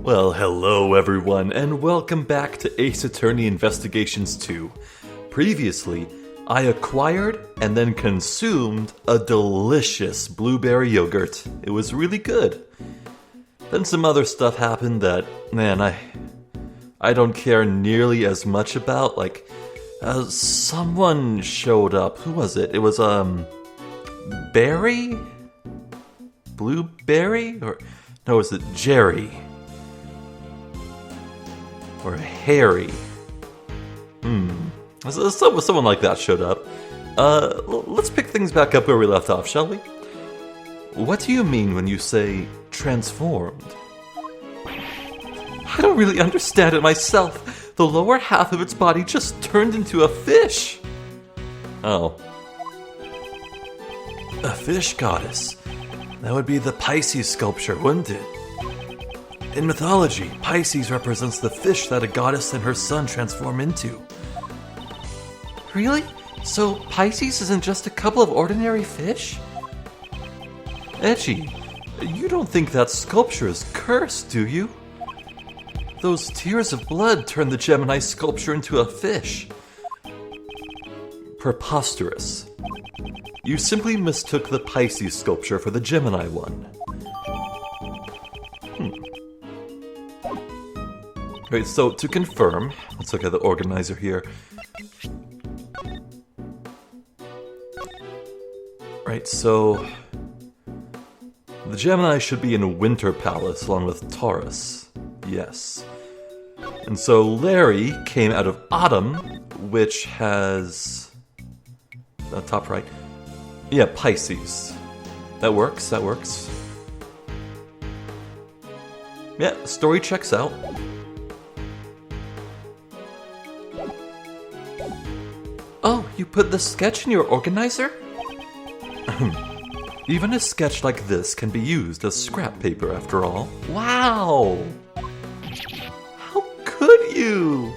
Well, hello everyone, and welcome back to Ace Attorney Investigations 2. Previously, I acquired and then consumed a delicious blueberry yogurt. It was really good. Then some other stuff happened that, man, I don't care nearly as much about. Like, someone showed up. Who was it? It was, Barry? Blueberry? Or, no, was it Jerry? Or Harry? Someone like that showed up. Let's pick things back up where we left off, shall we? What do you mean when you say transformed? I don't really understand it myself. The lower half of its body just turned into a fish. Oh. A fish goddess. That would be the Pisces sculpture, wouldn't it? In mythology, Pisces represents the fish that a goddess and her son transform into. Really? So Pisces isn't just a couple of ordinary fish? Edgy, you don't think that sculpture is cursed, do you? Those tears of blood turned the Gemini sculpture into a fish. Preposterous. You simply mistook the Pisces sculpture for the Gemini one. Right, so to confirm, let's look at the organizer here. Right, so the Gemini should be in Winter Palace along with Taurus. Yes. And so Larry came out of Autumn, which has top right. Yeah, Pisces. That works. Yeah, story checks out. Oh, you put the sketch in your organizer? Even a sketch like this can be used as scrap paper after all. Wow! How could you?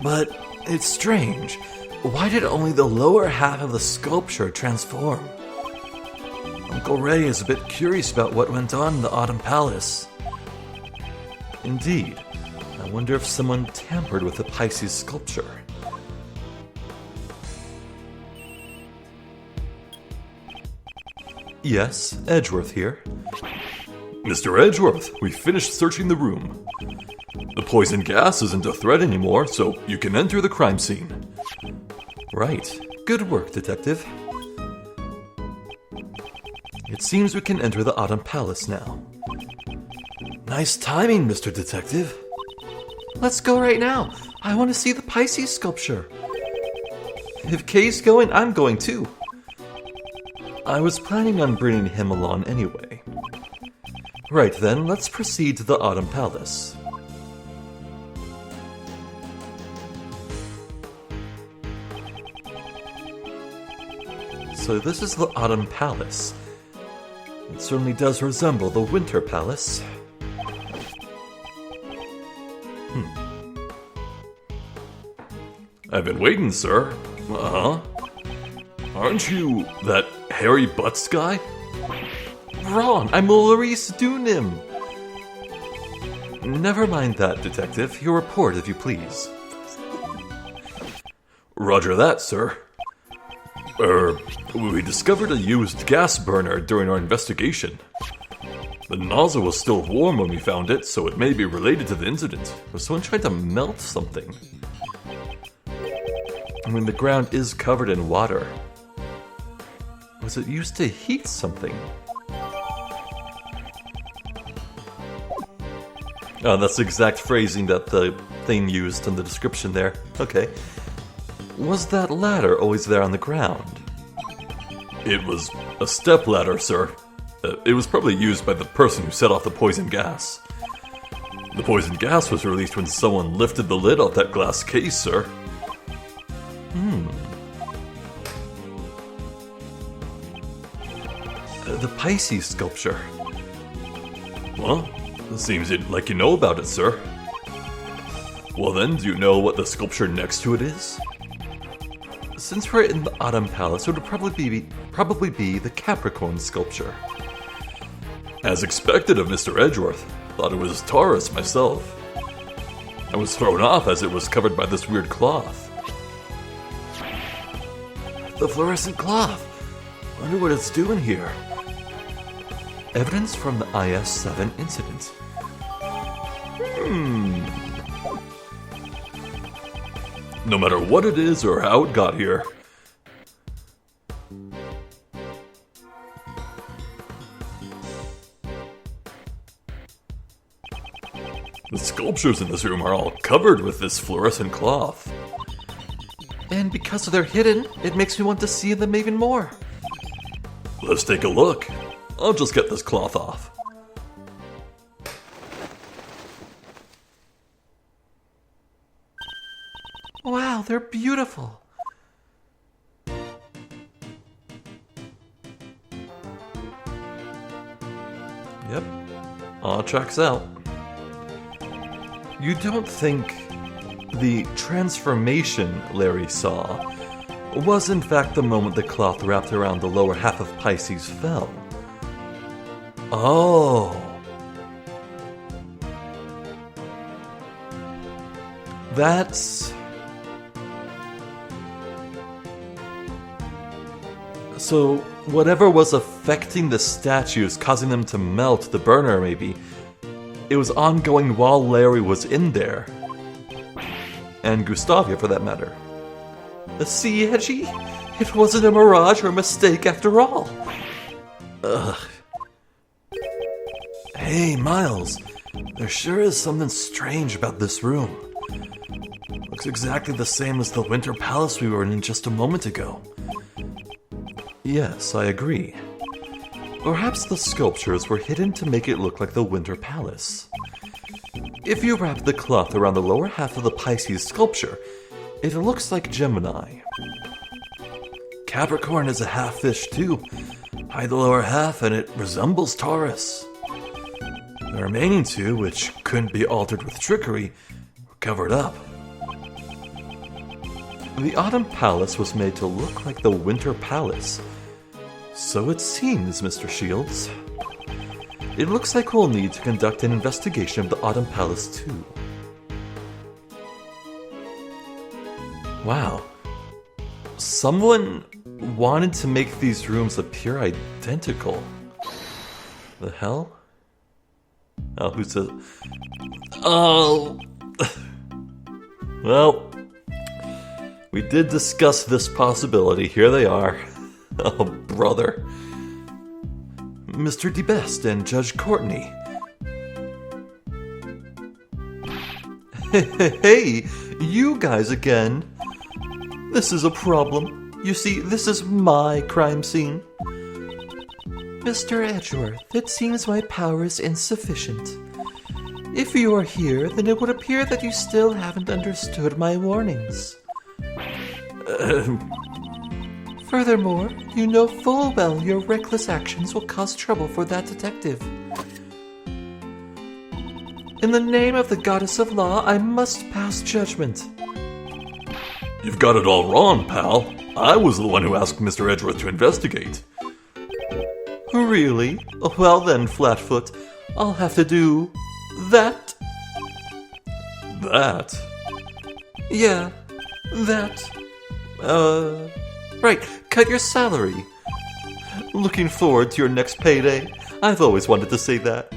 But it's strange. Why did only the lower half of the sculpture transform? Uncle Ray is a bit curious about what went on in the Autumn Palace. Indeed. I wonder if someone tampered with the Pisces sculpture. Yes, Edgeworth here. Mr. Edgeworth, we finished searching the room. The poison gas isn't a threat anymore, so you can enter the crime scene. Right. Good work, Detective. It seems we can enter the Autumn Palace now. Nice timing, Mr. Detective. Let's go right now. I want to see the Pisces sculpture. If Kay's going, I'm going too. I was planning on bringing him along anyway. Right then, let's proceed to the Autumn Palace. So this is the Autumn Palace. It certainly does resemble the Winter Palace. I've been waiting, sir. Uh-huh. Aren't you that hairy butts guy? Wrong, I'm Maurice Doonim. Never mind that, Detective. Your report, if you please. Roger that, sir. We discovered a used gas burner during our investigation. The nozzle was still warm when we found it, so it may be related to the incident. Was someone trying to melt something? I mean, the ground is covered in water. Was it used to heat something? Oh, that's the exact phrasing that the thing used in the description there. Okay. Was that ladder always there on the ground? It was a step ladder, sir. It was probably used by the person who set off the poison gas. The poison gas was released when someone lifted the lid off that glass case, sir. The Pisces sculpture. Well, it seems like you know about it, sir. Well then, do you know what the sculpture next to it is? Since we're in the Autumn Palace, it would probably be the Capricorn sculpture. As expected of Mr. Edgeworth, thought it was Taurus myself. I was thrown off as it was covered by this weird cloth. The fluorescent cloth! Wonder what it's doing here. Evidence from the IS-7 incident. No matter what it is or how it got here. The sculptures in this room are all covered with this fluorescent cloth. And because they're hidden, it makes me want to see them even more. Let's take a look. I'll just get this cloth off. Wow, they're beautiful. Yep, all checks out. You don't think the transformation Larry saw was in fact the moment the cloth wrapped around the lower half of Pisces fell? Oh. That's... So, whatever was affecting the statues, causing them to melt, the burner maybe, it was ongoing while Larry was in there. And Gustavia, for that matter. See, Edgy? It wasn't a mirage or a mistake after all. Ugh. Hey, Miles. There sure is something strange about this room. Looks exactly the same as the Winter Palace we were in just a moment ago. Yes, I agree. Perhaps the sculptures were hidden to make it look like the Winter Palace. If you wrap the cloth around the lower half of the Pisces sculpture, it looks like Gemini. Capricorn is a half-fish too. Hide the lower half and it resembles Taurus. The remaining two, which couldn't be altered with trickery, were covered up. The Autumn Palace was made to look like the Winter Palace. So it seems, Mr. Shields. It looks like we'll need to conduct an investigation of the Autumn Palace too. Wow. Someone wanted to make these rooms appear identical. The hell? Oh, who says... Oh! Well, we did discuss this possibility. Here they are. Oh, brother. Mr. DeBest and Judge Courtney. Hey, you guys again. This is a problem. You see, this is my crime scene. Mr. Edgeworth, it seems my power is insufficient. If you are here, then it would appear that you still haven't understood my warnings. Furthermore, you know full well your reckless actions will cause trouble for that detective. In the name of the goddess of law, I must pass judgment. You've got it all wrong, pal. I was the one who asked Mr. Edgeworth to investigate. Really? Well then, Flatfoot, I'll have to do... that? That? Yeah, that. Right, cut your salary. Looking forward to your next payday. I've always wanted to say that.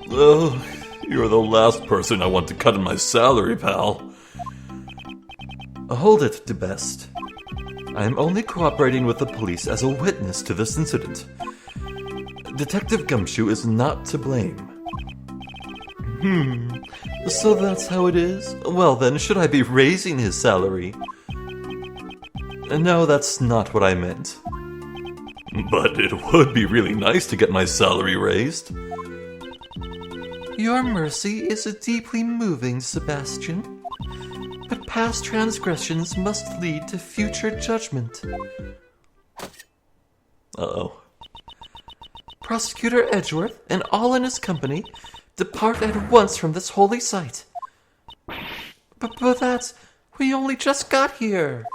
Oh, you're the last person I want to cut in my salary, pal. Hold it, DeBest. I am only cooperating with the police as a witness to this incident. Detective Gumshoe is not to blame. So that's how it is? Well then, should I be raising his salary? No, that's not what I meant. But it would be really nice to get my salary raised. Your mercy is deeply moving, Sebastian. But past transgressions must lead to future judgment. Uh-oh. Prosecutor Edgeworth and all in his company depart at once from this holy site. But that's... we only just got here.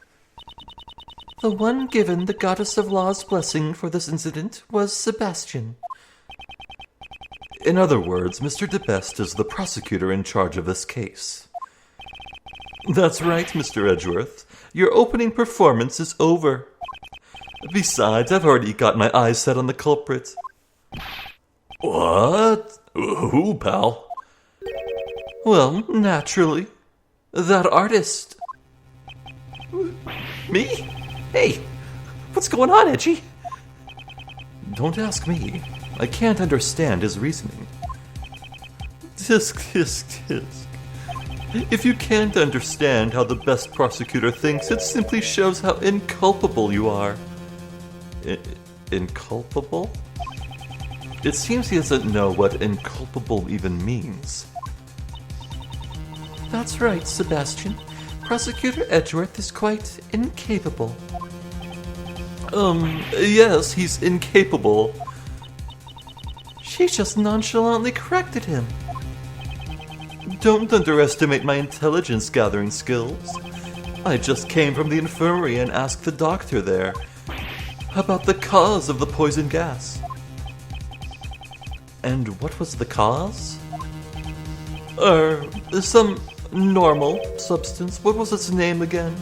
The one given the goddess of law's blessing for this incident was Sebastian. In other words, Mr. DeBest is the prosecutor in charge of this case. That's right, Mr. Edgeworth. Your opening performance is over. Besides, I've already got my eyes set on the culprit. What? Who, pal? Well, naturally. That artist. Me? Hey, what's going on, Edgy? Don't ask me. I can't understand his reasoning. Tisk, tisk, tisk. If you can't understand how the best prosecutor thinks, it simply shows how inculpable you are. Inculpable? It seems he doesn't know what inculpable even means. That's right, Sebastian. Prosecutor Edgeworth is quite incapable. Yes, he's incapable. She just nonchalantly corrected him. Don't underestimate my intelligence-gathering skills. I just came from the infirmary and asked the doctor there about the cause of the poison gas. And what was the cause? Some normal substance. What was its name again?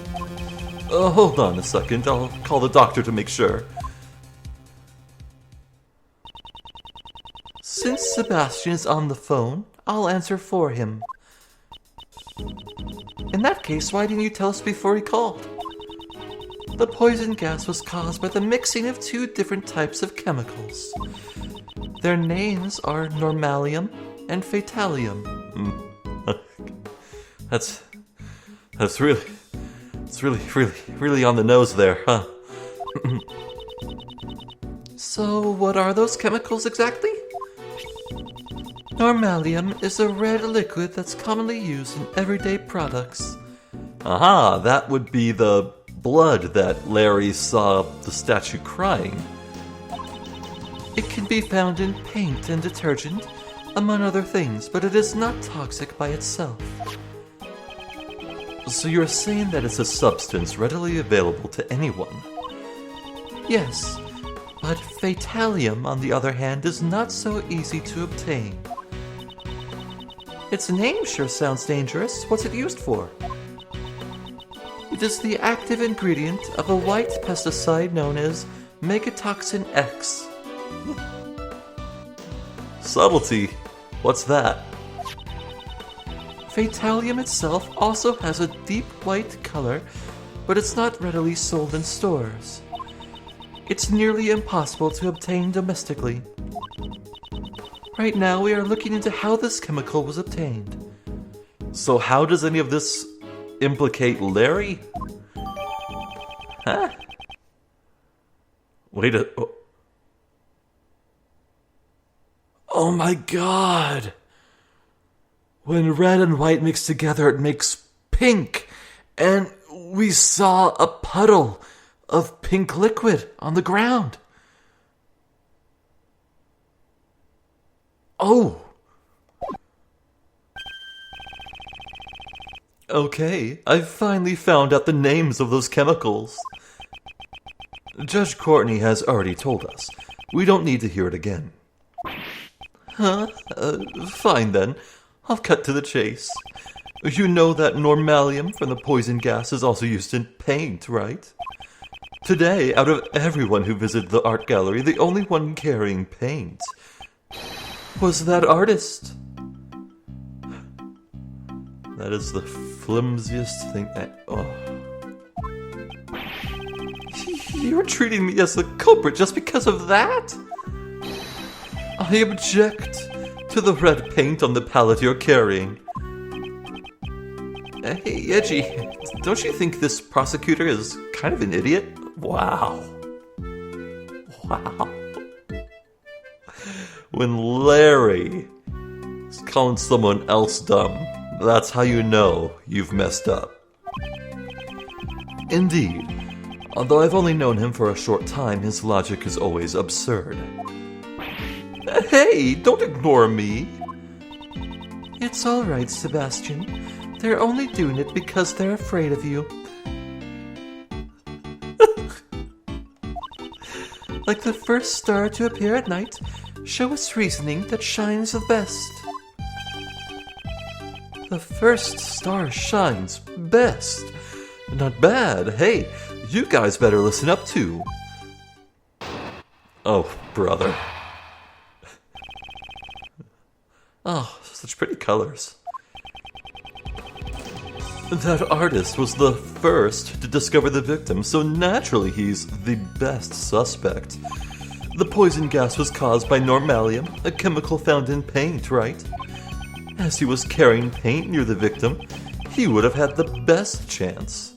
Hold on a second. I'll call the doctor to make sure. Since Sebastian is on the phone, I'll answer for him. In that case, why didn't you tell us before he called? The poison gas was caused by the mixing of two different types of chemicals. Their names are normalium and fatalium. That's really on the nose there, huh? So, what are those chemicals exactly? Normalium is a red liquid that's commonly used in everyday products. Aha, that would be the blood that Larry saw the statue crying. It can be found in paint and detergent, among other things, but it is not toxic by itself. So you're saying that it's a substance readily available to anyone? Yes, but fatalium, on the other hand, is not so easy to obtain. Its name sure sounds dangerous. What's it used for? It is the active ingredient of a white pesticide known as megatoxin X. Subtlety. What's that? Fatalium itself also has a deep white color, but it's not readily sold in stores. It's nearly impossible to obtain domestically. Right now, we are looking into how this chemical was obtained. So how does any of this implicate Larry? Huh? Wait a... Oh my god! When red and white mix together, it makes pink! And we saw a puddle of pink liquid on the ground. Oh! Okay, I've finally found out the names of those chemicals. Judge Courtney has already told us. We don't need to hear it again. Huh? Fine then. I'll cut to the chase. You know that normalium from the poison gas is also used in paint, right? Today, out of everyone who visited the art gallery, the only one carrying paint was that artist. That is the flimsiest thing. You're treating me as the culprit just because of that? I object to the red paint on the palette you're carrying. Hey, Edgy, don't you think this prosecutor is kind of an idiot? Wow. When Larry is calling someone else dumb, that's how you know you've messed up. Indeed, although I've only known him for a short time, his logic is always absurd. Hey, don't ignore me. It's all right, Sebastian. They're only doing it because they're afraid of you. Like the first star to appear at night, Show us reasoning that shines the best. The first star shines best. Not bad. Hey, you guys better listen up too. Oh, brother. Oh, such pretty colors. That artist was the first to discover the victim, so naturally he's the best suspect. The poison gas was caused by normalium, a chemical found in paint, right? As he was carrying paint near the victim, he would have had the best chance.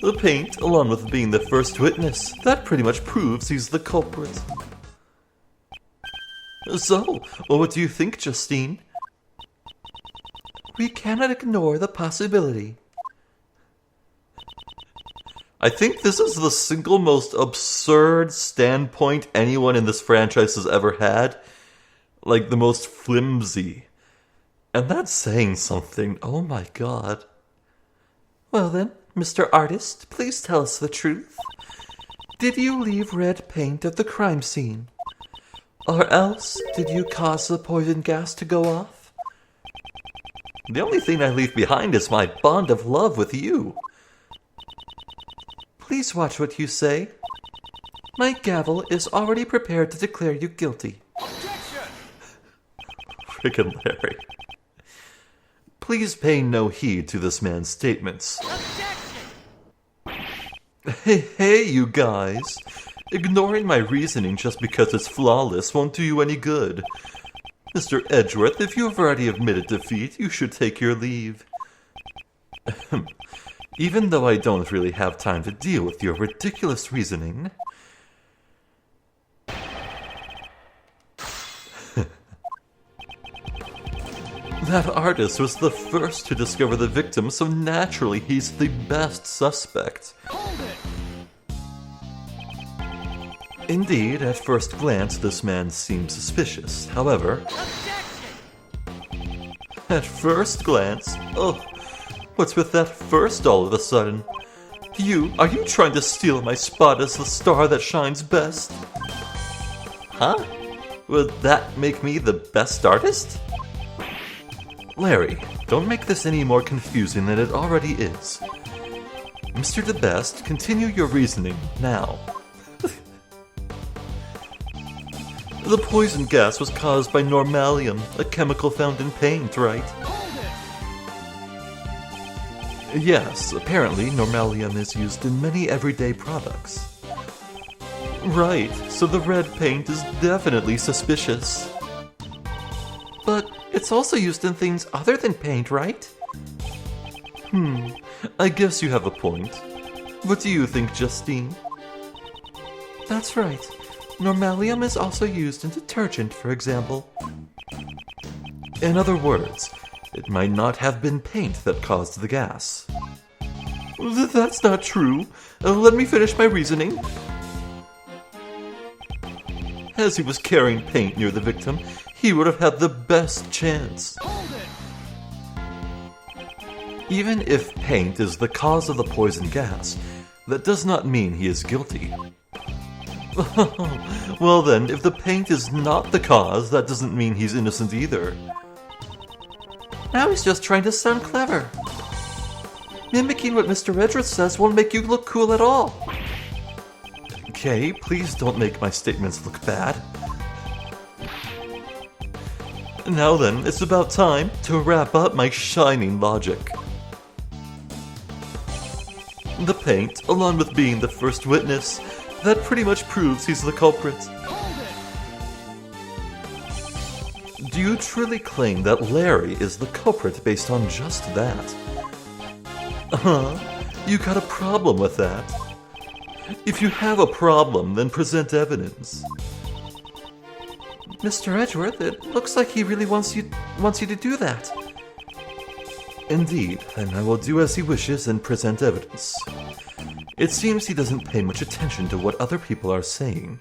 The paint, along with being the first witness, that pretty much proves he's the culprit. So, what do you think, Justine? We cannot ignore the possibility. I think this is the single most absurd standpoint anyone in this franchise has ever had. Like, the most flimsy. And that's saying something. Oh my god. Well then, Mr. Artist, please tell us the truth. Did you leave red paint at the crime scene? Or else, did you cause the poison gas to go off? The only thing I leave behind is my bond of love with you. Please watch what you say. My gavel is already prepared to declare you guilty. Objection! Frickin' Larry. Please pay no heed to this man's statements. Objection! Hey, you guys. Ignoring my reasoning just because it's flawless won't do you any good. Mr. Edgeworth, if you have already admitted defeat, you should take your leave. Even though I don't really have time to deal with your ridiculous reasoning... That artist was the first to discover the victim, so naturally he's the best suspect. Hold it! Indeed, at first glance, this man seems suspicious. However... Objection! At first glance? Oh, what's with that first all of a sudden? Are you trying to steal my spot as the star that shines best? Huh? Would that make me the best artist? Larry, don't make this any more confusing than it already is. Mr. DeBest, continue your reasoning now. The poison gas was caused by normalium, a chemical found in paint, right? Yes, apparently normalium is used in many everyday products. Right, so the red paint is definitely suspicious. But it's also used in things other than paint, right? I guess you have a point. What do you think, Justine? That's right. Normalium is also used in detergent, for example. In other words, it might not have been paint that caused the gas. That's not true. Let me finish my reasoning. As he was carrying paint near the victim, he would have had the best chance. Even if paint is the cause of the poison gas, that does not mean he is guilty. Well then, if the paint is not the cause, that doesn't mean he's innocent either. Now he's just trying to sound clever. Mimicking what Mr. Edgeworth says won't make you look cool at all. Okay, please don't make my statements look bad. Now then, it's about time to wrap up my shining logic. The paint, along with being the first witness, that pretty much proves he's the culprit. Do you truly claim that Larry is the culprit based on just that? You got a problem with that? If you have a problem, then present evidence. Mr. Edgeworth, it looks like he really wants you to do that. Indeed, and I will do as he wishes and present evidence. It seems he doesn't pay much attention to what other people are saying.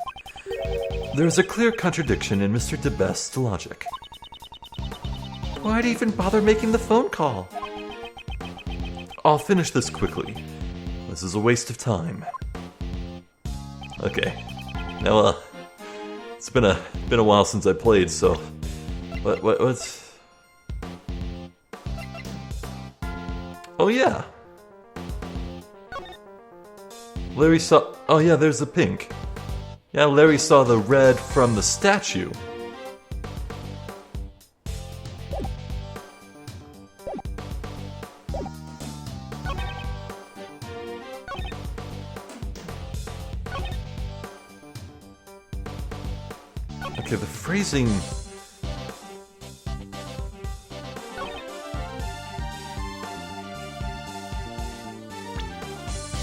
There's a clear contradiction in Mr. DeBest's logic. Why'd he even bother making the phone call? I'll finish this quickly. This is a waste of time. Okay. Now, It's been a while since I played, so what's... Oh yeah. Larry saw... Oh yeah, there's the pink. Yeah, Larry saw the red from the statue. Okay, the phrasing...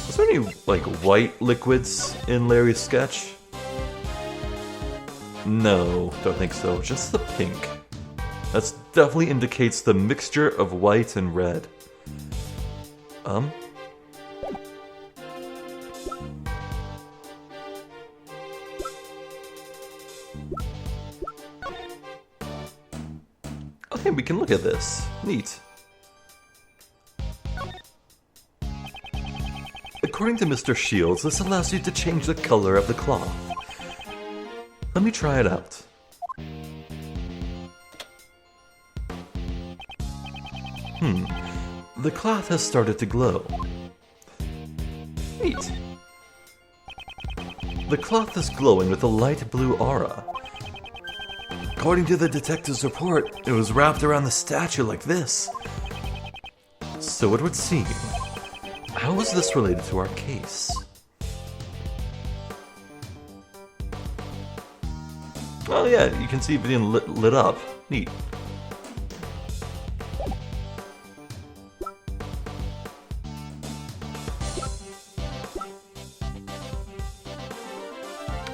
Is there any, like, white liquids in Larry's sketch? No, don't think so. Just the pink. That definitely indicates the mixture of white and red. Okay, we can look at this. Neat. According to Mr. Shields, this allows you to change the color of the cloth. Let me try it out. The cloth has started to glow. Neat. The cloth is glowing with a light blue aura. According to the detective's report, it was wrapped around the statue like this. So it would seem. How is this related to our case? Oh yeah, you can see it being lit up. Neat.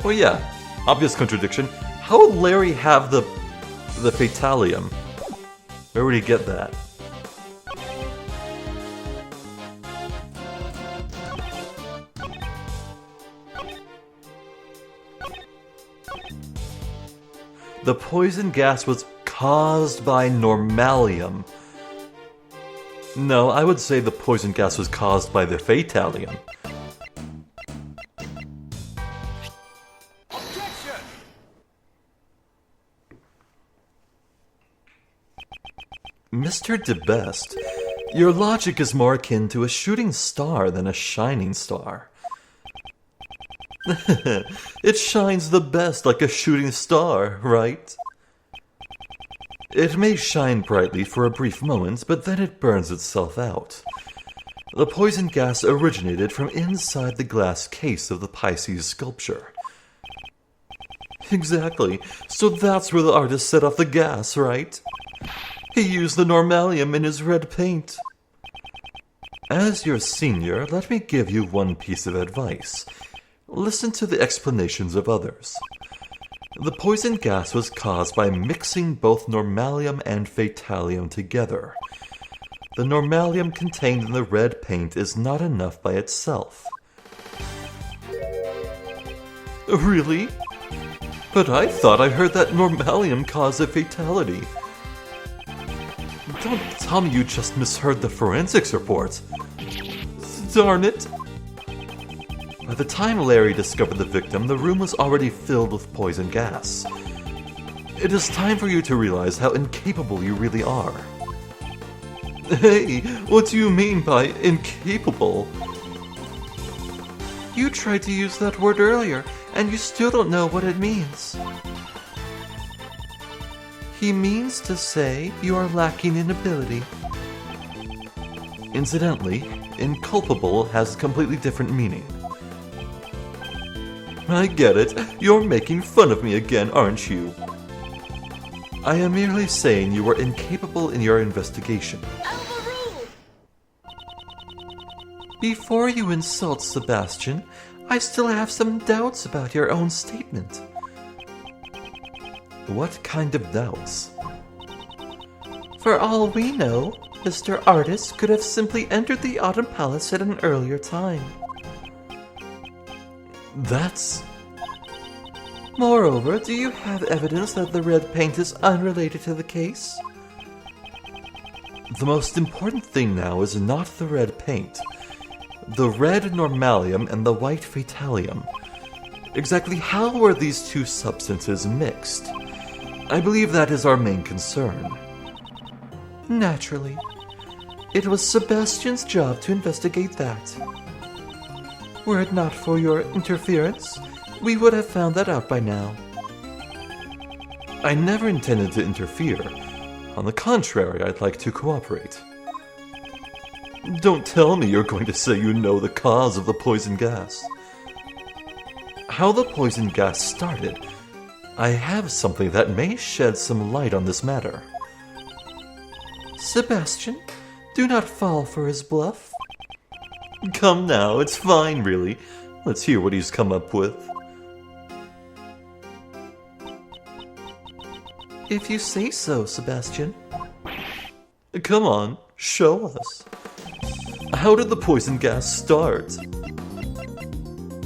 Well yeah, obvious contradiction. How would Larry have the Fatalium? Where would he get that? The poison gas was caused by normalium. No, I would say the poison gas was caused by the Fatalium. Objection! Mr. DeBest, your logic is more akin to a shooting star than a shining star. It shines the best like a shooting star, right? It may shine brightly for a brief moment, but then it burns itself out. The poison gas originated from inside the glass case of the Pisces sculpture. Exactly, so that's where the artist set off the gas, right? He used the normalium in his red paint. As your senior, let me give you one piece of advice. Listen to the explanations of others. The poison gas was caused by mixing both normalium and fatalium together. The normalium contained in the red paint is not enough by itself. Really? But I thought I heard that normalium caused a fatality. Don't tell me you just misheard the forensics report. Darn it! By the time Larry discovered the victim, the room was already filled with poison gas. It is time for you to realize how incapable you really are. Hey, what do you mean by incapable? You tried to use that word earlier, and you still don't know what it means. He means to say you are lacking in ability. Incidentally, inculpable has a completely different meaning. I get it. You're making fun of me again, aren't you? I am merely saying you were incapable in your investigation. Before you insult Sebastian, I still have some doubts about your own statement. What kind of doubts? For all we know, Mr. Artist could have simply entered the Autumn Palace at an earlier time. That's... Moreover, do you have evidence that the red paint is unrelated to the case? The most important thing now is not the red paint. The red normalium and the white fatalium. Exactly how were these two substances mixed? I believe that is our main concern. Naturally. It was Sebastian's job to investigate that. Were it not for your interference, we would have found that out by now. I never intended to interfere. On the contrary, I'd like to cooperate. Don't tell me you're going to say you know the cause of the poison gas. How the poison gas started, I have something that may shed some light on this matter. Sebastian, do not fall for his bluff. Come now, it's fine, really. Let's hear what he's come up with. If you say so, Sebastian. Come on, show us. How did the poison gas start?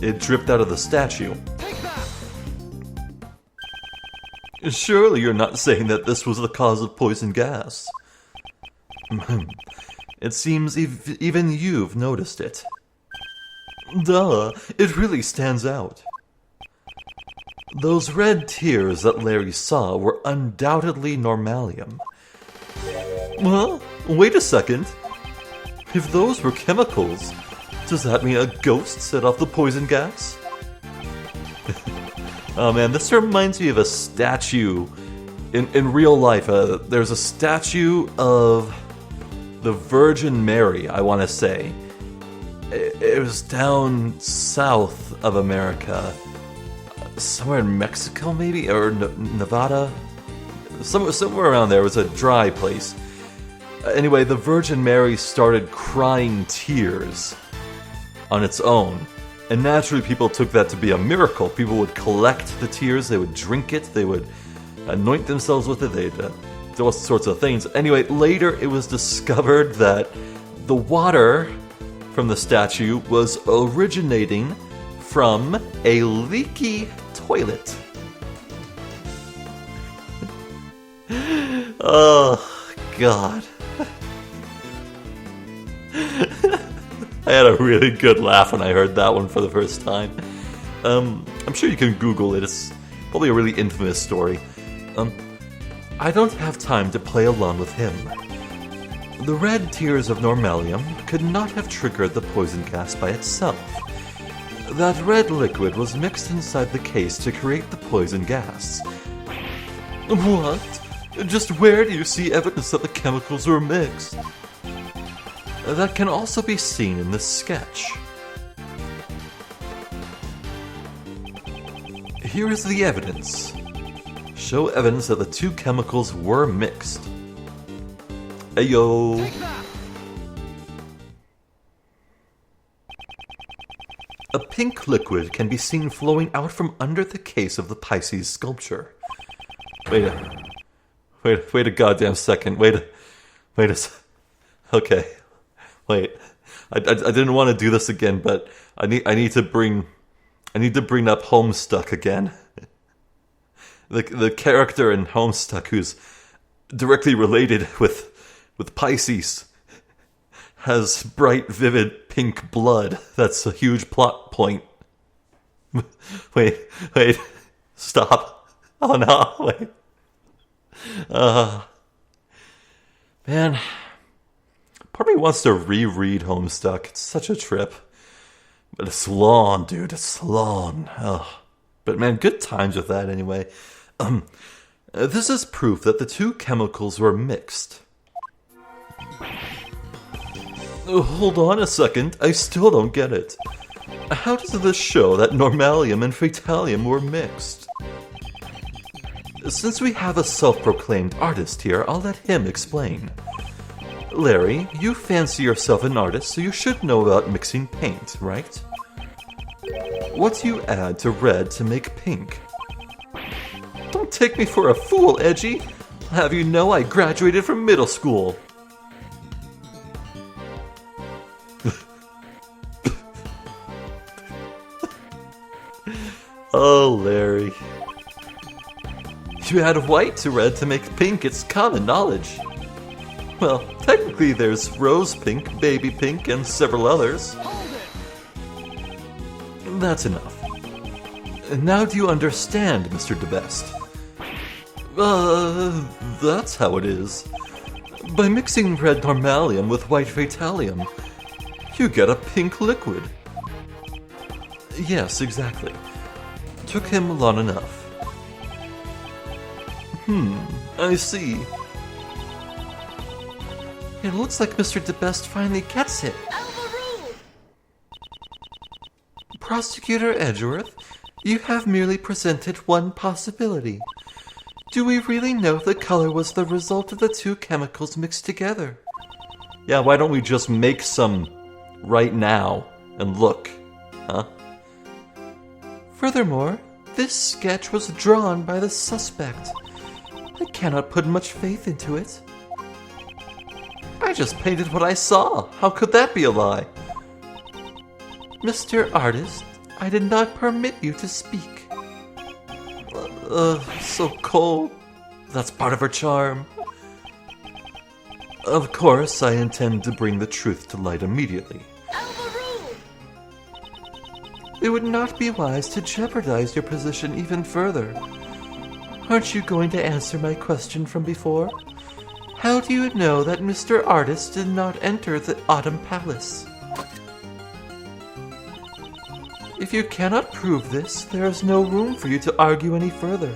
It dripped out of the statue. Surely you're not saying that this was the cause of poison gas. It seems even you've noticed it. Duh, it really stands out. Those red tears that Larry saw were undoubtedly normalium. Well, wait a second. If those were chemicals, does that mean a ghost set off the poison gas? Oh man, this reminds me of a statue. In real life, there's a statue of the Virgin Mary, I want to say. It was down south of America. Somewhere in Mexico, maybe? Or Nevada? Somewhere around there. It was a dry place. Anyway, the Virgin Mary started crying tears on its own. And naturally, people took that to be a miracle. People would collect the tears, they would drink it, they would anoint themselves with it, they'd do all sorts of things. Anyway, later it was discovered that the water from the statue was originating from a leaky toilet. Oh, God. I had a really good laugh when I heard that one for the first time. I'm sure you can Google it. It's probably a really infamous story. I don't have time to play along with him. The red tears of normalium could not have triggered the poison gas by itself. That red liquid was mixed inside the case to create the poison gas. What? Just where do you see evidence that the chemicals were mixed? That can also be seen in this sketch. Here is the evidence. Show evidence that the two chemicals were mixed. Ayo! A pink liquid can be seen flowing out from under the case of the Pisces sculpture. Wait a goddamn second. Okay. Wait. I didn't want to do this again, but I need to bring up Homestuck again. The character in Homestuck who's directly related with Pisces has bright, vivid pink blood. That's a huge plot point. Wait, stop. Oh no, wait. Man, part of me wants to reread Homestuck. It's such a trip. But it's long, dude. It's long. Oh. But man, good times with that anyway. This is proof that the two chemicals were mixed. Hold on a second. I still don't get it. How does this show that normalium and fatalium were mixed? Since we have a self-proclaimed artist here, I'll let him explain. Larry, you fancy yourself an artist, so you should know about mixing paint, right? What do you add to red to make pink? Don't take me for a fool, Edgy. I'll have you know I graduated from middle school. Oh, Larry. You add white to red to make pink, it's common knowledge. Well, technically there's rose pink, baby pink, and several others. That's enough. Now do you understand, Mr. DeBest? That's how it is. By mixing red normalium with white fatalium, you get a pink liquid. Yes, exactly. Took him long enough. I see. It looks like Mr. DeBest finally gets it. Prosecutor Edgeworth, you have merely presented one possibility. Do we really know the color was the result of the two chemicals mixed together? Yeah, why don't we just make some right now and look, huh? Furthermore, this sketch was drawn by the suspect. I cannot put much faith into it. I just painted what I saw. How could that be a lie? Mr. Artist, I did not permit you to speak. So cold. That's part of her charm. Of course, I intend to bring the truth to light immediately. It would not be wise to jeopardize your position even further. Aren't you going to answer my question from before? How do you know that Mr. Artist did not enter the Autumn Palace? If you cannot prove this, there is no room for you to argue any further.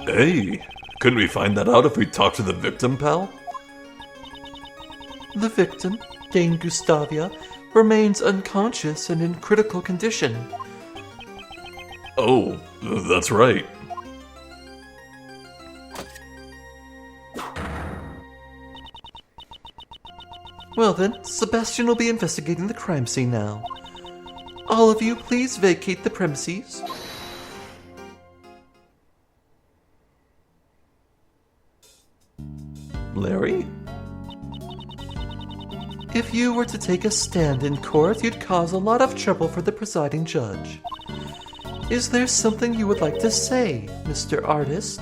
Hey, couldn't we find that out if we talked to the victim, pal? The victim, Dame Gustavia, remains unconscious and in critical condition. Oh, that's right. Well then, Sebastian will be investigating the crime scene now. All of you, please vacate the premises. Larry? If you were to take a stand in court, you'd cause a lot of trouble for the presiding judge. Is there something you would like to say, Mr. Artist?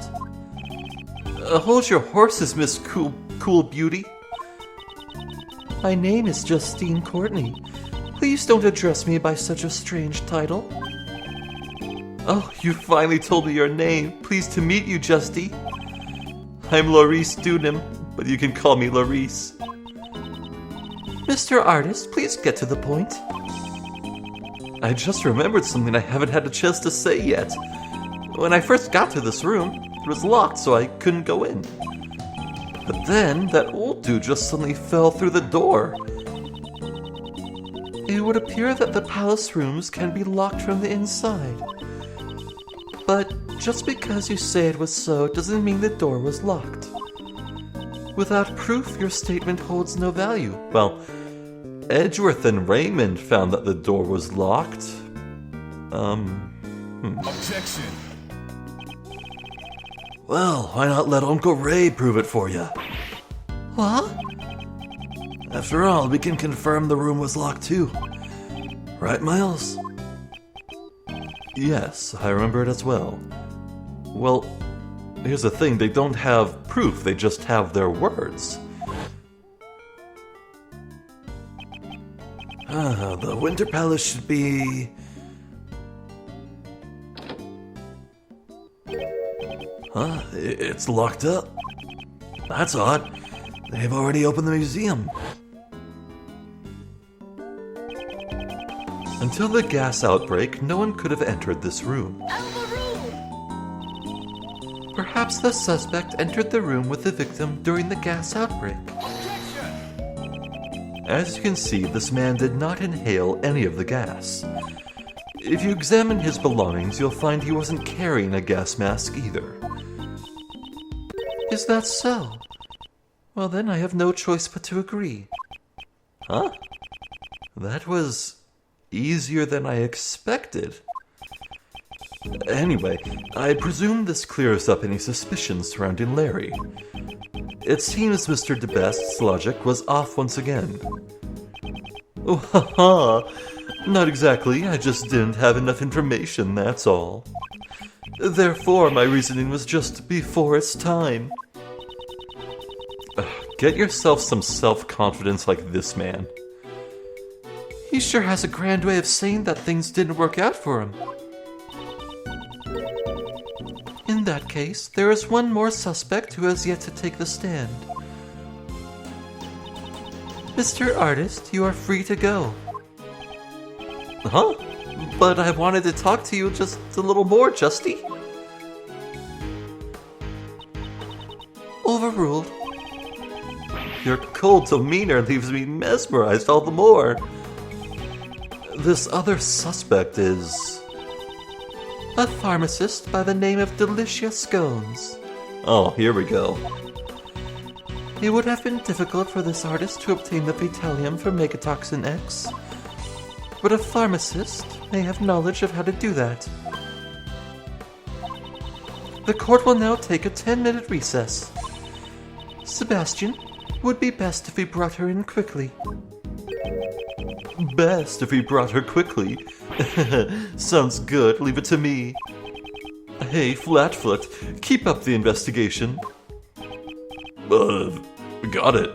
Hold your horses, Miss Cool Beauty. My name is Justine Courtney. Please don't address me by such a strange title. Oh, you finally told me your name. Pleased to meet you, Justy. I'm Laurice Dunham, but you can call me Laurice. Mr. Artist, please get to the point. I just remembered something I haven't had a chance to say yet. When I first got to this room, it was locked, so I couldn't go in. But then, that old dude just suddenly fell through the door. It would appear that the palace rooms can be locked from the inside. But just because you say it was so doesn't mean the door was locked. Without proof, your statement holds no value. Well, Edgeworth and Raymond found that the door was locked. Objection. Well, why not let Uncle Ray prove it for you? What? After all, we can confirm the room was locked too. Right, Miles? Yes, I remember it as well. Well, here's the thing, they don't have proof, they just have their words. The Winter Palace should be... Huh? It's locked up. That's odd. They've already opened the museum. Until the gas outbreak, no one could have entered this room. Perhaps the suspect entered the room with the victim during the gas outbreak. As you can see, this man did not inhale any of the gas. If you examine his belongings, you'll find he wasn't carrying a gas mask either. Is that so? Well then, I have no choice but to agree. Huh? That was easier than I expected. Anyway, I presume this clears up any suspicions surrounding Larry. It seems Mr. DeBest's logic was off once again. Oh, haha! Not exactly, I just didn't have enough information, that's all. Therefore, my reasoning was just before its time. Get yourself some self-confidence like this man. He sure has a grand way of saying that things didn't work out for him. case, there is one more suspect who has yet to take the stand. Mr. Artist, you are free to go. Huh? But I wanted to talk to you just a little more, Justy. Overruled. Your cold demeanor leaves me mesmerized all the more. This other suspect is a pharmacist by the name of Delicious Scones. Oh, here we go. It would have been difficult for this artist to obtain the Fatalium from Megatoxin X, but a pharmacist may have knowledge of how to do that. The court will now take a 10-minute recess. Sebastian, would be best if we brought her in quickly. Best if we brought her quickly? Sounds good, leave it to me. Hey, Flatfoot, keep up the investigation. Got it.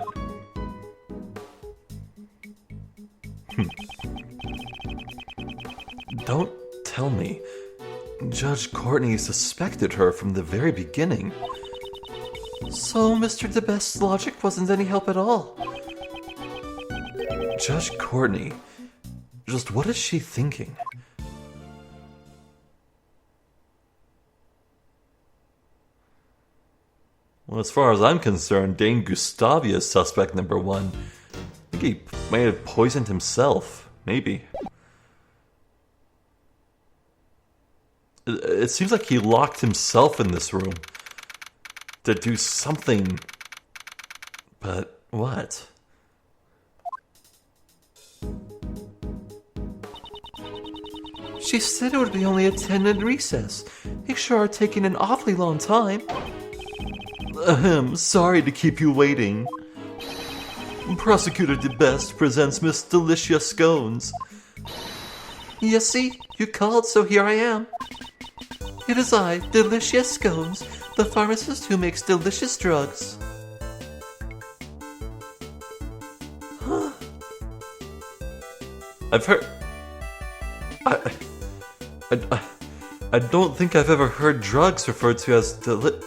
Don't tell me. Judge Courtney suspected her from the very beginning. So Mr. DeBest's logic wasn't any help at all. Judge Courtney, just what is she thinking? Well, as far as I'm concerned, Dane Gustavia is suspect number one. I think he may have poisoned himself. Maybe. It seems like he locked himself in this room to do something. But what? She said it would be only a 10-minute recess. You sure are taking an awfully long time. Sorry to keep you waiting. Prosecutor DeBest presents Miss Delicious Scones. You see, you called, so here I am. It is I, Delicious Scones, the pharmacist who makes delicious drugs. Huh? I've heard... I don't think I've ever heard drugs referred to as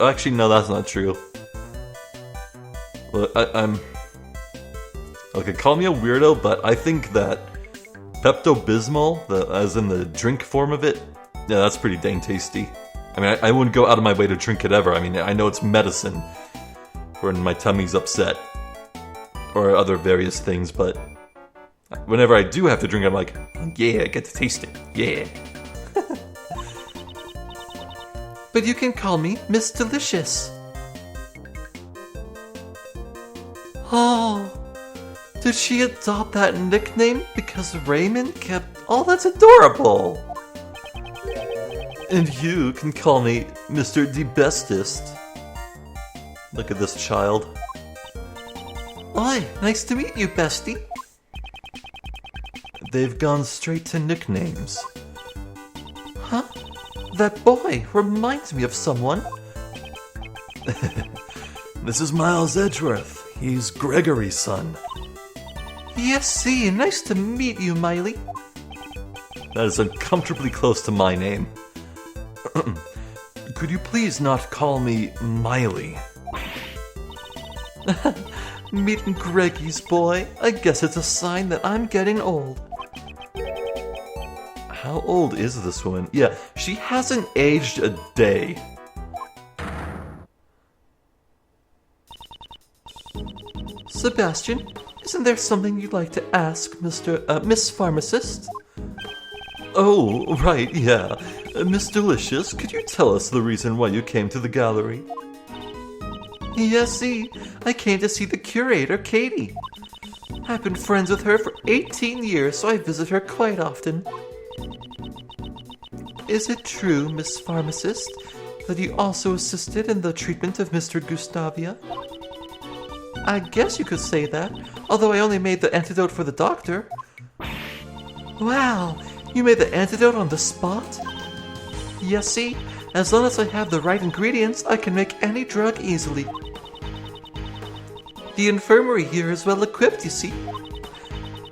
Actually, no, that's not true. Look, I'm... Okay, call me a weirdo, but I think that Pepto-Bismol, as in the drink form of it, yeah, that's pretty dang tasty. I mean, I wouldn't go out of my way to drink it ever. I mean, I know it's medicine when my tummy's upset, or other various things, but whenever I do have to drink it, I'm like, yeah, I get to taste it, yeah. But you can call me Miss Delicious. Oh, did she adopt that nickname because Raymond kept... Oh, that's adorable! And you can call me Mr. DeBestest. Look at this child. Oi, nice to meet you, bestie. They've gone straight to nicknames. Huh? That boy reminds me of someone. This is Miles Edgeworth. He's Gregory's son. Yes, see, nice to meet you, Miley. That is uncomfortably close to my name. Could you please not call me Miley? Meeting Greggy's boy? I guess it's a sign that I'm getting old. How old is this woman? Yeah, she hasn't aged a day. Sebastian, isn't there something you'd like to ask Miss Pharmacist? Oh, right, yeah. Miss Delicious, could you tell us the reason why you came to the gallery? Yes, see, I came to see the curator, Katie. I've been friends with her for 18 years, so I visit her quite often. Is it true, Miss Pharmacist, that you also assisted in the treatment of Mr. Gustavia? I guess you could say that, although I only made the antidote for the doctor. Wow, you made the antidote on the spot? Yes, see, as long as I have the right ingredients, I can make any drug easily. The infirmary here is well equipped, you see.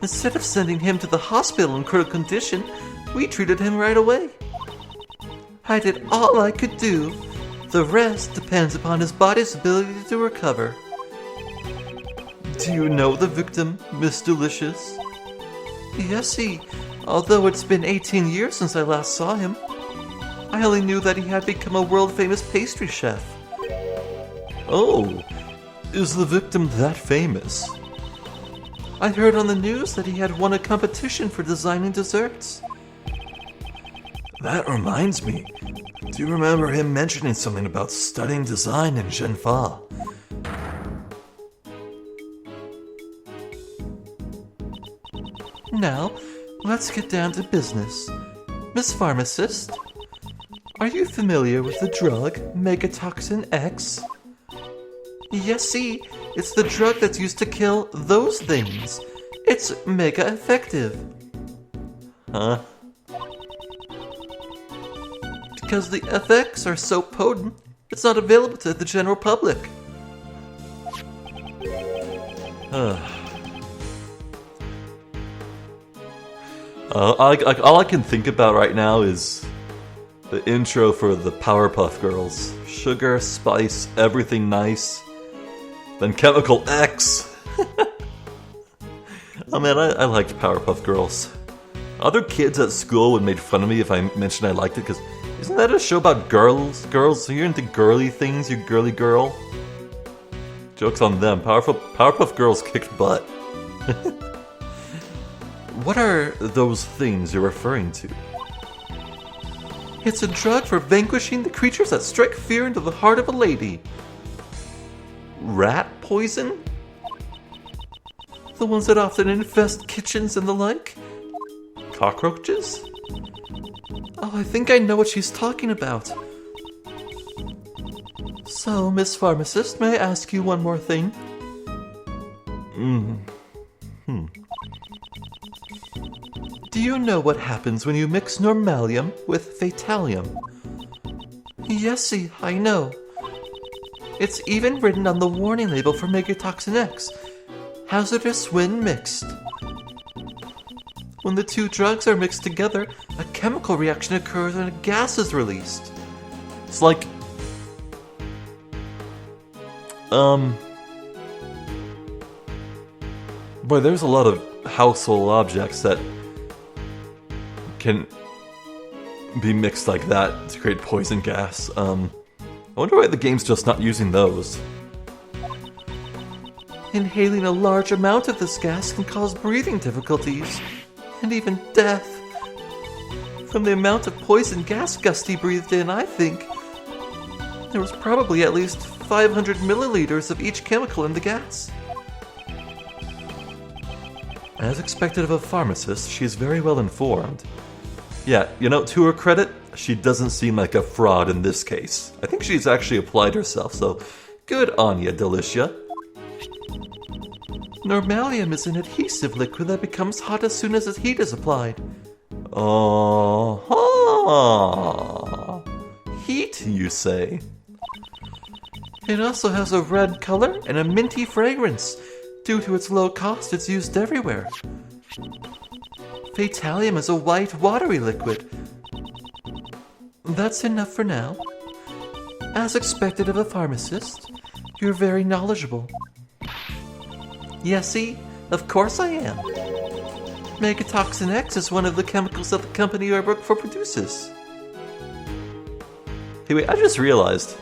Instead of sending him to the hospital in critical condition, we treated him right away. I did all I could do, The rest depends upon his body's ability to recover. Do you know the victim, Miss Delicious? Yes, although it's been 18 years since I last saw him. I only knew that he had become a world-famous pastry chef. Oh, is the victim that famous? I heard on the news that he had won a competition for designing desserts. That reminds me. Do you remember him mentioning something about studying design in Genfa? Now, let's get down to business. Miss Pharmacist, are you familiar with the drug Megatoxin X? Yes, it's the drug that's used to kill those things. It's mega effective. Huh? Because the effects are so potent, it's not available to the general public. All I can think about right now is the intro for the Powerpuff Girls. Sugar, spice, everything nice. Then Chemical X. Oh man, I liked Powerpuff Girls. Other kids at school would make fun of me if I mentioned I liked it, because isn't that a show about girls? Girls, so you're into girly things, you girly girl? Joke's on them. Powerpuff Girls kicked butt. What are those things you're referring to? It's a drug for vanquishing the creatures that strike fear into the heart of a lady. Rat poison? The ones that often infest kitchens and the like? Cockroaches? Oh, I think I know what she's talking about. So, Miss Pharmacist, may I ask you one more thing? Do you know what happens when you mix normalium with fatalium? Yes, I know. It's even written on the warning label for Megatoxin X. Hazardous when mixed. When the two drugs are mixed together, a chemical reaction occurs and a gas is released. It's like... Boy, there's a lot of household objects that can be mixed like that to create poison gas. I wonder why the game's just not using those. Inhaling a large amount of this gas can cause breathing difficulties, and even death. From the amount of poison gas Gusty breathed in, I think there was probably at least 500 milliliters of each chemical in the gas. As expected of a pharmacist, she is very well informed. Yeah, you know, to her credit, she doesn't seem like a fraud in this case. I think she's actually applied herself, so good on ya, Delicia. Normalium is an adhesive liquid that becomes hot as soon as its heat is applied. Heat, you say? It also has a red color and a minty fragrance. Due to its low cost, it's used everywhere. Fatalium is a white, watery liquid. That's enough for now. As expected of a pharmacist, you're very knowledgeable. Yes, of course I am. Megatoxin X is one of the chemicals that the company I work for produces. Hey, wait, I just realized.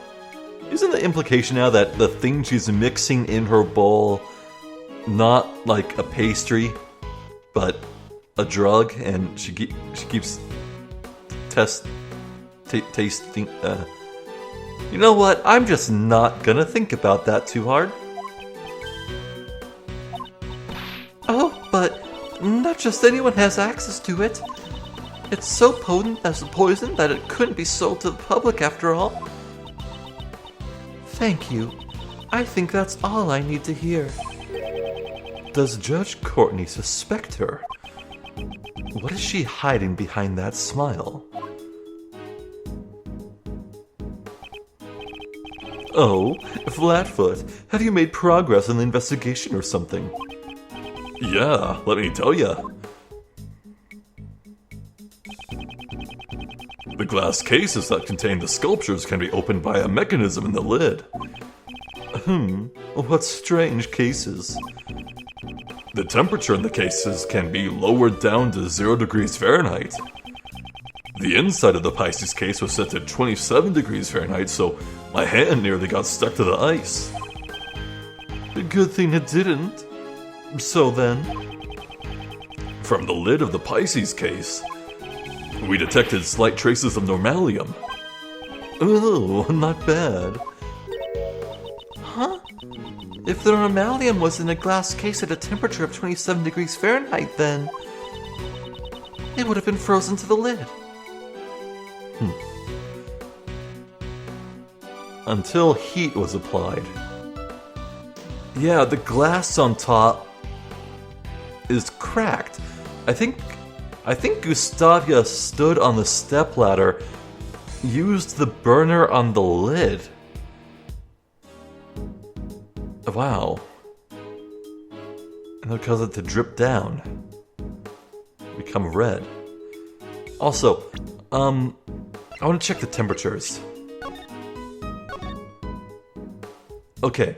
Isn't the implication now that the thing she's mixing in her bowl not like a pastry, but a drug, and she keeps tasting. You know what? I'm just not gonna think about that too hard. Oh, but not just anyone has access to it. It's so potent as a poison that it couldn't be sold to the public after all. Thank you. I think that's all I need to hear. Does Judge Courtney suspect her? What is she hiding behind that smile? Oh, Flatfoot, have you made progress in the investigation or something? Yeah, let me tell ya. The glass cases that contain the sculptures can be opened by a mechanism in the lid. What strange cases. The temperature in the cases can be lowered down to 0 degrees Fahrenheit. The inside of the Pisces case was set to 27 degrees Fahrenheit, so my hand nearly got stuck to the ice. Good thing it didn't. So then, from the lid of the Pisces case, we detected slight traces of normalium. Oh, not bad. Huh? If the normalium was in a glass case at a temperature of 27 degrees Fahrenheit, then it would have been frozen to the lid. Until heat was applied. Yeah, the glass on top is cracked. I think Gustavia stood on the stepladder, used the burner on the lid. Wow. And that caused it to drip down. Become red. Also, I want to check the temperatures. Okay.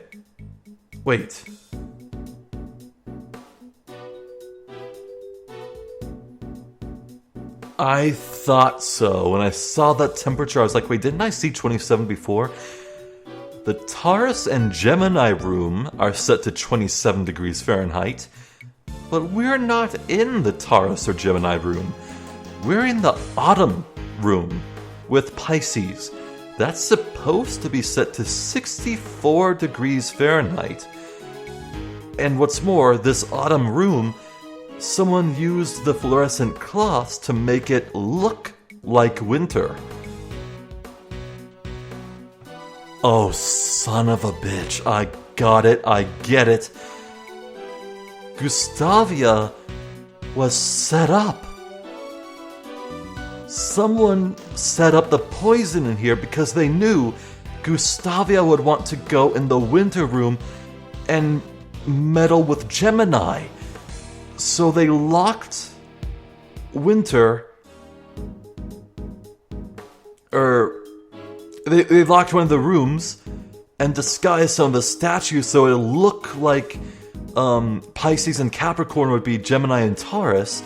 Wait. I thought so. When I saw that temperature, I was like, wait, didn't I see 27 before? The Taurus and Gemini room are set to 27 degrees Fahrenheit, but we're not in the Taurus or Gemini room. We're in the Autumn room with Pisces. That's supposed to be set to 64 degrees Fahrenheit. And what's more, this Autumn room, someone used the fluorescent cloths to make it look like winter. Oh, son of a bitch. I got it. I get it. Gustavia was set up. Someone set up the poison in here because they knew Gustavia would want to go in the winter room and meddle with Gemini. So they locked Winter, they locked one of the rooms and disguised some of the statues so it would look like Pisces and Capricorn would be Gemini and Taurus.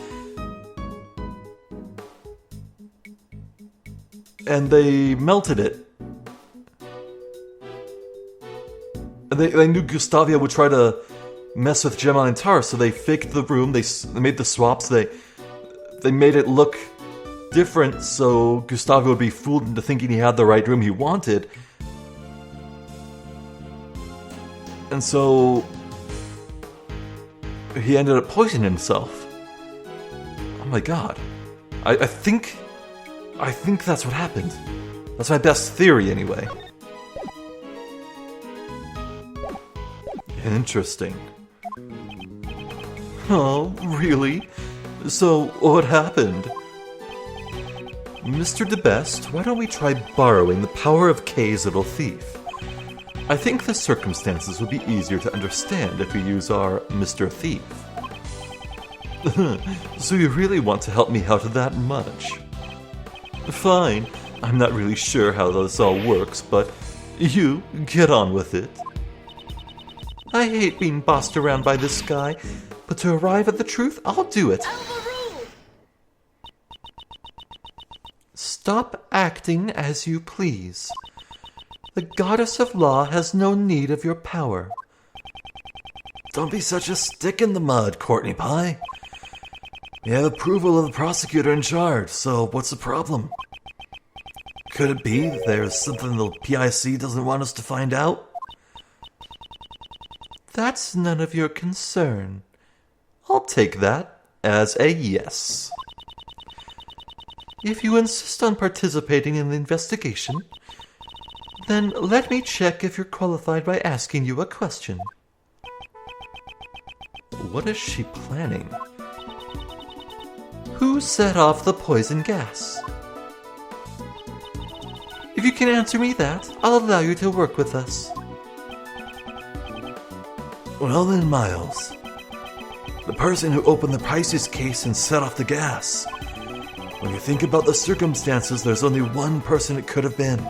And they melted it. They knew Gustavia would try to mess with Gemini and Taurus, so they faked the room, they made the swaps, they made it look different so Gustavia would be fooled into thinking he had the right room he wanted. And so he ended up poisoning himself. Oh my god. I think that's what happened. That's my best theory anyway. Interesting. Oh, really? So, what happened? Mr. DeBest, why don't we try borrowing the power of K's little thief? I think the circumstances would be easier to understand if we use our Mr. Thief. So you really want to help me out that much? Fine. I'm not really sure how this all works, but you get on with it. I hate being bossed around by this guy, but to arrive at the truth, I'll do it. Stop acting as you please. The goddess of law has no need of your power. Don't be such a stick in the mud, Courtney Pie. You have approval of the prosecutor in charge, so what's the problem? Could it be there's something the PIC doesn't want us to find out? That's none of your concern. I'll take that as a yes. If you insist on participating in the investigation, then let me check if you're qualified by asking you a question. What is she planning? Who set off the poison gas? If you can answer me that, I'll allow you to work with us. Well then, Miles. The person who opened the Pisces case and set off the gas. When you think about the circumstances, there's only one person it could have been.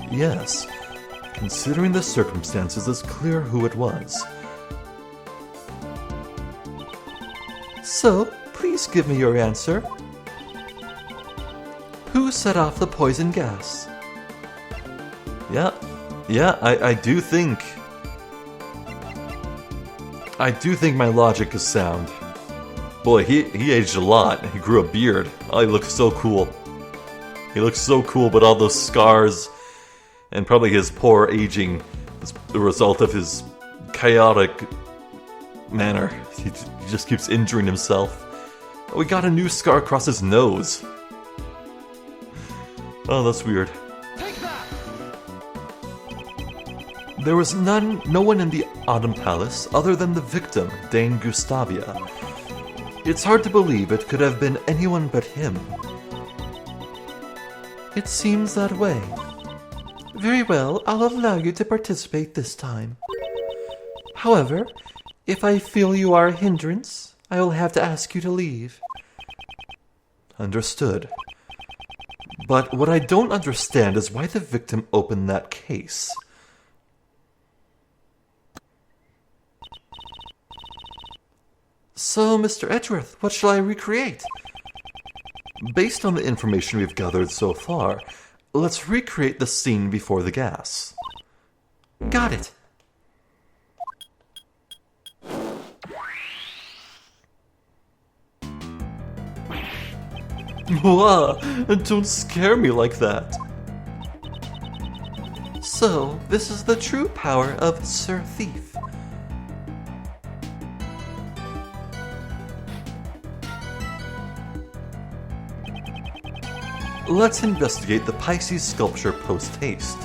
Yes, considering the circumstances, it's clear who it was. So, please give me your answer. Who set off the poison gas? Yeah, I do think my logic is sound. Boy, he aged a lot. He grew a beard. Oh, he looks so cool. He looks so cool, but all those scars and probably his poor aging is the result of his chaotic manner. He just keeps injuring himself. Oh, we got a new scar across his nose. Oh, that's weird. There was no one in the Autumn Palace other than the victim, Dane Gustavia. It's hard to believe it could have been anyone but him. It seems that way. Very well, I'll allow you to participate this time. However, if I feel you are a hindrance, I will have to ask you to leave. Understood. But what I don't understand is why the victim opened that case. So, Mr. Edgeworth, what shall I recreate? Based on the information we've gathered so far, let's recreate the scene before the gas. Got it. Whoa, don't scare me like that. So, this is the true power of Sir Thief. Let's investigate the Pisces sculpture post-haste.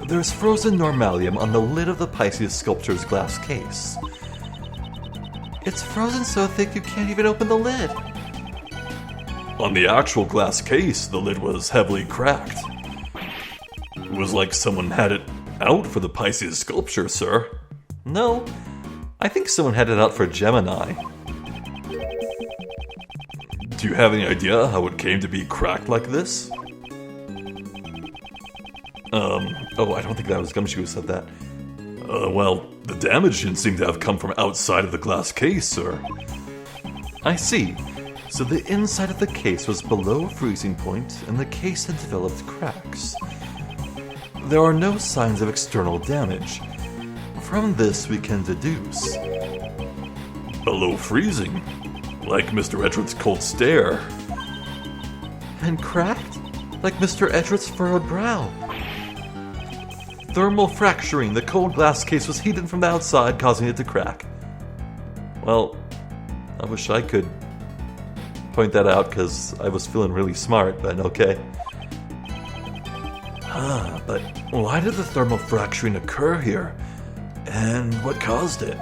There's frozen normalium on the lid of the Pisces sculpture's glass case. It's frozen so thick you can't even open the lid. On the actual glass case, the lid was heavily cracked. It was like someone had it out for the Pisces sculpture, sir. No, I think someone had it out for Gemini. Do you have any idea how it came to be cracked like this? Oh, I don't think that was Gumshoe who said that. Well, the damage didn't seem to have come from outside of the glass case, sir. I see. So the inside of the case was below freezing point, and the case had developed cracks. There are no signs of external damage. From this, we can deduce. Below freezing? Like Mr. Edgeworth's cold stare. And cracked? Like Mr. Edgeworth's furrowed brow. Thermal fracturing. The cold glass case was heated from the outside, causing it to crack. Well, I wish I could point that out, because I was feeling really smart, but okay. But why did the thermal fracturing occur here? And what caused it?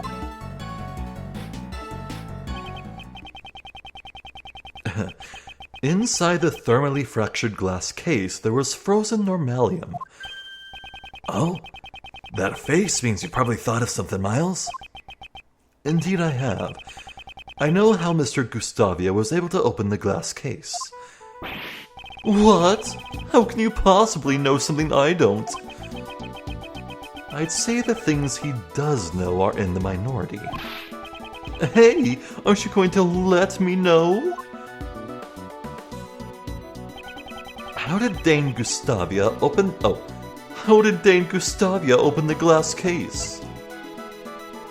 Inside the thermally fractured glass case, there was frozen normalium. Oh, that face means you probably thought of something, Miles. Indeed I have. I know how Mr. Gustavia was able to open the glass case. What? How can you possibly know something I don't? I'd say the things he does know are in the minority. Hey, aren't you going to let me know? How did Dane Gustavia open the glass case?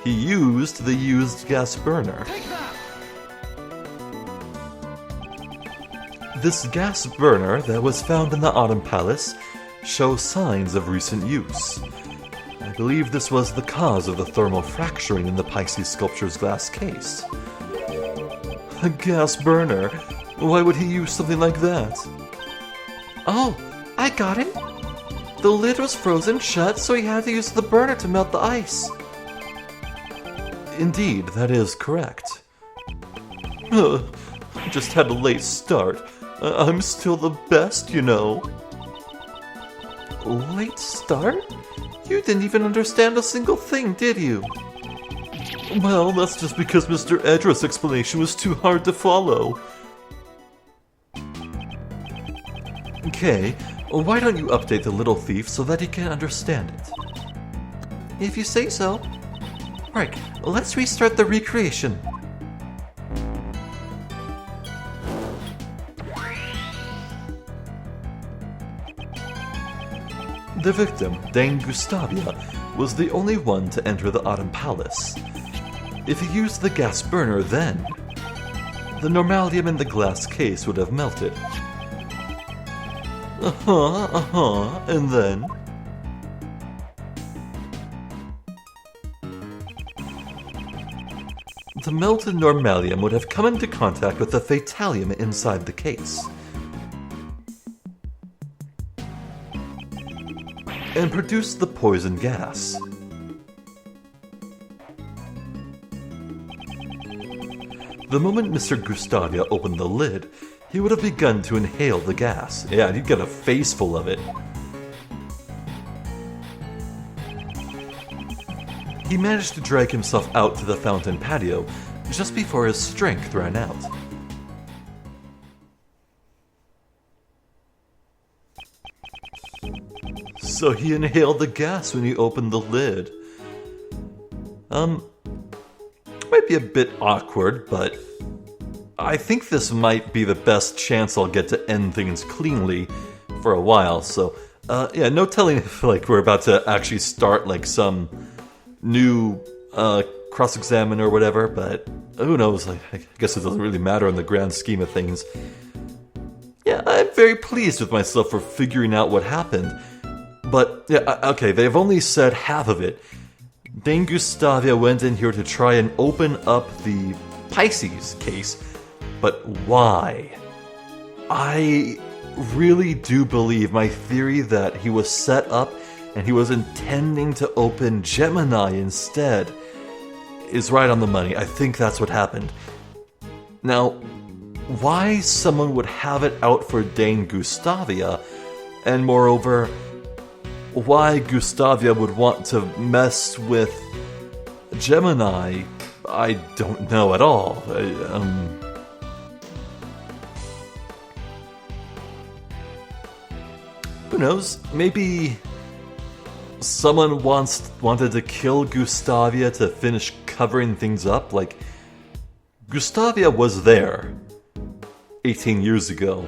He used the used gas burner. This gas burner that was found in the Autumn Palace shows signs of recent use. I believe this was the cause of the thermal fracturing in the Pisces sculpture's glass case. A gas burner? Why would he use something like that? Oh, I got it. The lid was frozen shut, so he had to use the burner to melt the ice. Indeed, that is correct. I just had a late start. I'm still the best, you know. Late start? You didn't even understand a single thing, did you? Well, that's just because Mr. Edgeworth's explanation was too hard to follow. Okay, why don't you update the little thief so that he can understand it? If you say so. Right, let's restart the recreation. The victim, Dame Gustavia, was the only one to enter the Autumn Palace. If he used the gas burner then, the normalium in the glass case would have melted. And then... the melted normalium would have come into contact with the fatalium inside the case, and produced the poison gas. The moment Mr. Gustavia opened the lid, he would have begun to inhale the gas. Yeah, he'd get a face full of it. He managed to drag himself out to the fountain patio just before his strength ran out. So he inhaled the gas when he opened the lid. Might be a bit awkward, but I think this might be the best chance I'll get to end things cleanly for a while. So, yeah, no telling if we're about to actually start some new cross-examine or whatever, but who knows? I guess it doesn't really matter in the grand scheme of things. Yeah, I'm very pleased with myself for figuring out what happened. But, yeah, okay, they've only said half of it. Dame Gustavia went in here to try and open up the Pisces case, but why? I really do believe my theory that he was set up and he was intending to open Gemini instead is right on the money. I think that's what happened. Now, why someone would have it out for Dame Gustavia, and moreover, why Gustavia would want to mess with Gemini, I don't know at all. Who knows? Maybe someone wanted to kill Gustavia to finish covering things up. Gustavia was there 18 years ago.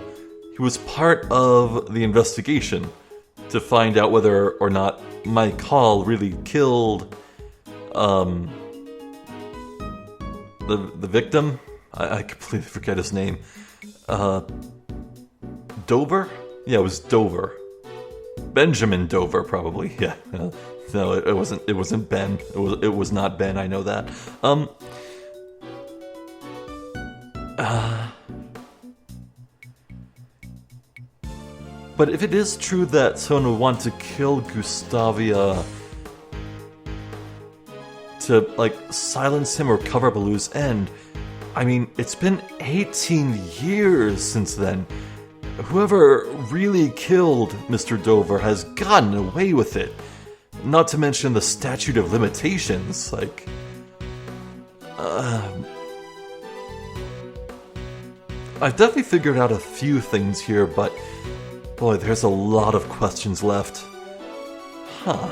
He was part of the investigation to find out whether or not Mike Hall really killed the victim. I completely forget his name. Dover? Yeah, it was Dover. Benjamin Dover, probably. Yeah. No, it wasn't. It wasn't Ben. It was not Ben. I know that. But if it is true that someone would want to kill Gustavia to, silence him or cover up a loose end, I mean, it's been 18 years since then. Whoever really killed Mr. Dover has gotten away with it. Not to mention the statute of limitations, I've definitely figured out a few things here, but boy, there's a lot of questions left. Huh.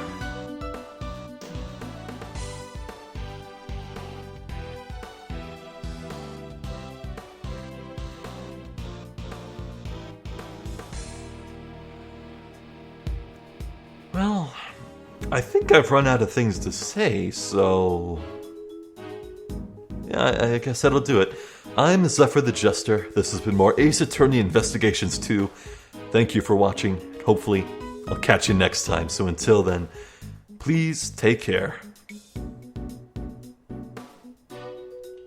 Well, I think I've run out of things to say, so... yeah, I guess that'll do it. I'm Zephyr the Jester. This has been more Ace Attorney Investigations 2. Thank you for watching. Hopefully, I'll catch you next time. So until then, please take care.